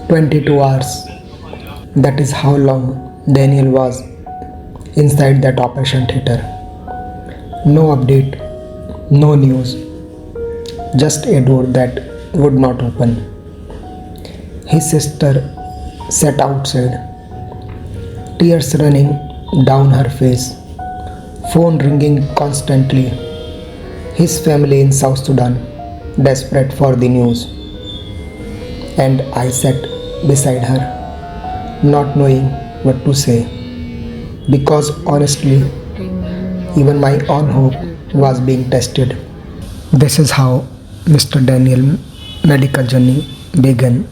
22 hours. That is how long Daniel was inside that operation theater. No update, no news, just a door that would not open. His sister sat outside, tears running down her face, phone ringing constantly. His family in South Sudan, desperate for the news. And I sat beside her, not knowing what to say. Because honestly, even my own hope was being tested. This is how Mr. Daniel medical journey began.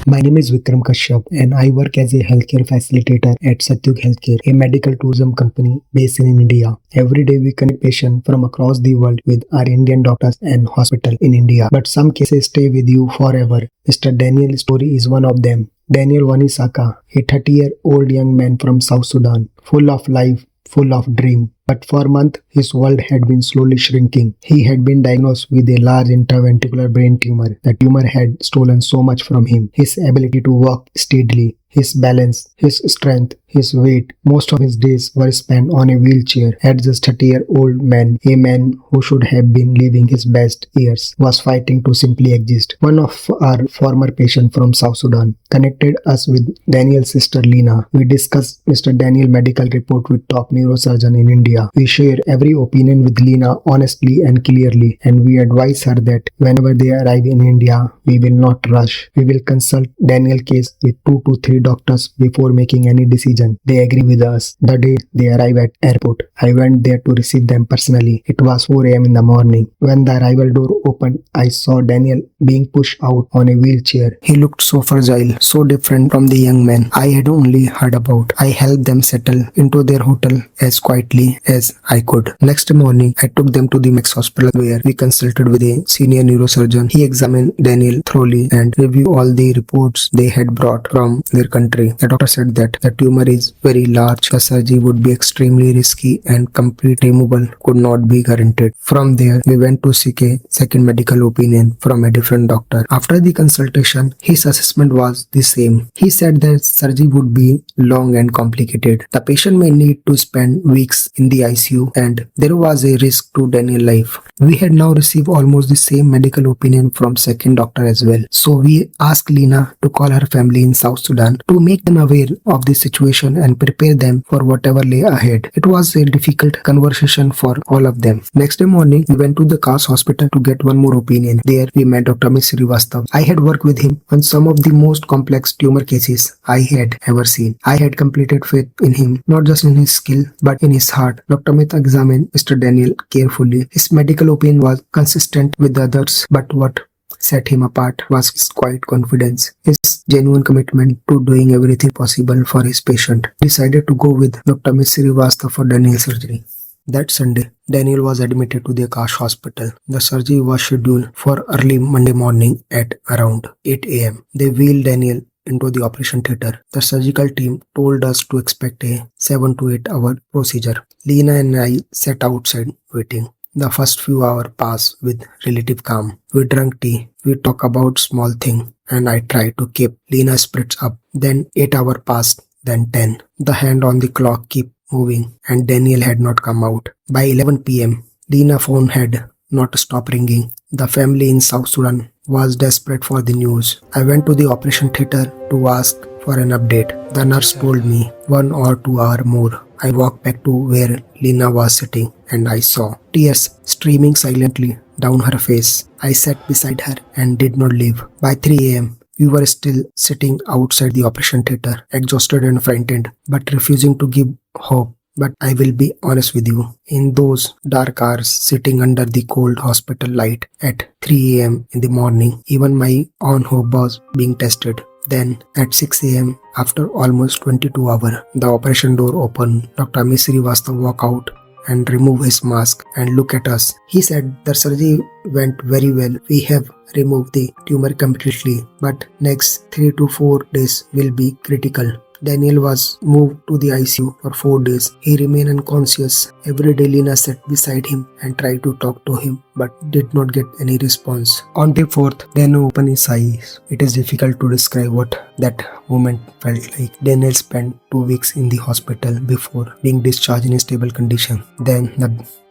My name is Vikram Kashyap and I work as a healthcare facilitator at Satyug Healthcare, a medical tourism company based in India. Every day we connect patients from across the world with our Indian doctors and hospitals in India. But some cases stay with you forever. Mr. Daniel's story is one of them. Daniel Wanisaka, a 30-year-old young man from South Sudan, full of life, full of dream. But for months, his world had been slowly shrinking. He had been diagnosed with a large interventricular brain tumor. The tumor had stolen so much from him. His ability to walk steadily, his balance, his strength, his weight. Most of his days were spent on a wheelchair. At this 30-year-old man, a man who should have been living his best years, was fighting to simply exist. One of our former patients from South Sudan connected us with Daniel's sister Lina. We discussed Mr. Daniel's medical report with top neurosurgeon in India. We share every opinion with Lina honestly and clearly, and we advise her that whenever they arrive in India, we will not rush. We will consult Daniel's case with 2 to 3 doctors before making any decision. They agree with us. The day they arrive at airport, I went there to receive them personally. It was 4 a.m. in the morning. When the arrival door opened, I saw Daniel being pushed out on a wheelchair. He looked so fragile, so different from the young man I had only heard about. I helped them settle into their hotel as quietly as I could. Next morning, I took them to the Aakash Hospital where we consulted with a senior neurosurgeon. He examined Daniel thoroughly and reviewed all the reports they had brought from their country. The doctor said that the tumor is very large, the surgery would be extremely risky and complete removal could not be guaranteed. From there, we went to seek a second medical opinion from a different doctor. After the consultation, his assessment was the same. He said that surgery would be long and complicated. The patient may need to spend weeks in the ICU and there was a risk to Daniel's life. We had now received almost the same medical opinion from second doctor as well. So we asked Lina to call her family in South Sudan to make them aware of the situation and prepare them for whatever lay ahead. It was a difficult conversation for all of them. Next day morning, we went to the Aakash Hospital to get one more opinion. There we met Dr. Amit Srivastava. I had worked with him on some of the most complex tumor cases I had ever seen. I had completed faith in him, not just in his skill, but in his heart. Dr. Amit examined Mr. Daniel carefully. His medical opinion was consistent with the others, but what set him apart was his quiet confidence, his genuine commitment to doing everything possible for his patient. He decided to go with Dr. Amit Srivastava for Daniel's surgery. That Sunday, Daniel was admitted to the Aakash Hospital. The surgery was scheduled for early Monday morning at around 8 a.m. They wheeled Daniel into the operation theater. The surgical team told us to expect a 7 to 8 hour procedure. Lina and I sat outside waiting. The first few hours passed with relative calm. We drank tea, we talked about small things, and I tried to keep Lina's spirits up. Then 8 hours passed, then 10. The hand on the clock kept moving, and Daniel had not come out. By 11 p.m., Lina's phone had not stopped ringing. The family in South Sudan was desperate for the news. I went to the operation theater to ask for an update. The nurse told me 1 or 2 hours more. I walked back to where Lina was sitting and I saw tears streaming silently down her face. I sat beside her and did not leave. By 3 a.m., we were still sitting outside the operation theater, exhausted and frightened, but refusing to give hope. But I will be honest with you, in those dark hours sitting under the cold hospital light at 3 a.m. in the morning, even my own hope was being tested. Then at 6 a.m. after almost 22 hours, the operation door opened. Dr. Amit Srivastava walked out and removed his mask and looked at us. He said the surgery went very well. We have removed the tumor completely, but next 3 to 4 days will be critical. Daniel was moved to the ICU for 4 days. He remained unconscious. Every day Lina sat beside him and tried to talk to him but did not get any response. On the 4th, Daniel opened his eyes. It is difficult to describe what that moment felt like. Daniel spent 2 weeks in the hospital before being discharged in a stable condition. Then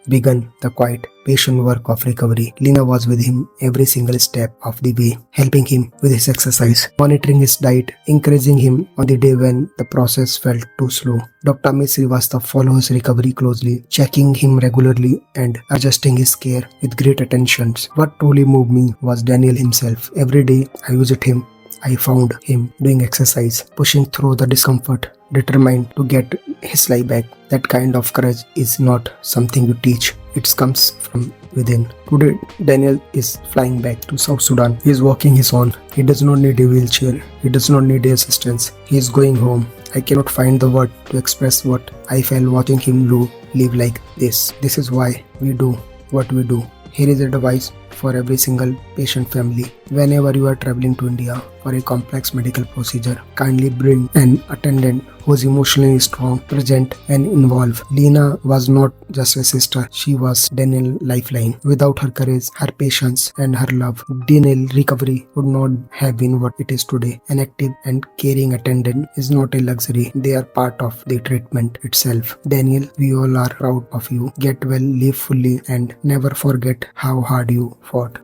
began the quiet, patient work of recovery. Lina was with him every single step of the way, helping him with his exercise, monitoring his diet, encouraging him on the day when the process felt too slow. Dr. Amit Srivastava followed his recovery closely, checking him regularly and adjusting his care with great attention. What truly moved me was Daniel himself. Every day I visited him, I found him doing exercise, pushing through the discomfort, determined to get his life back. That kind of courage is not something you teach. It comes from within. Today, Daniel is flying back to South Sudan. He is walking his own. He does not need a wheelchair. He does not need assistance. He is going home. I cannot find the word to express what I felt watching him live like this. This is why we do what we do. Here is advice for every single patient family. Whenever you are traveling to India for a complex medical procedure, kindly bring an attendant who is emotionally strong, present and involved. Lina was not just a sister, she was Daniel's lifeline. Without her courage, her patience and her love, Daniel's recovery would not have been what it is today. An active and caring attendant is not a luxury, they are part of the treatment itself. Daniel, we all are proud of you. Get well, live fully and never forget how hard you fought.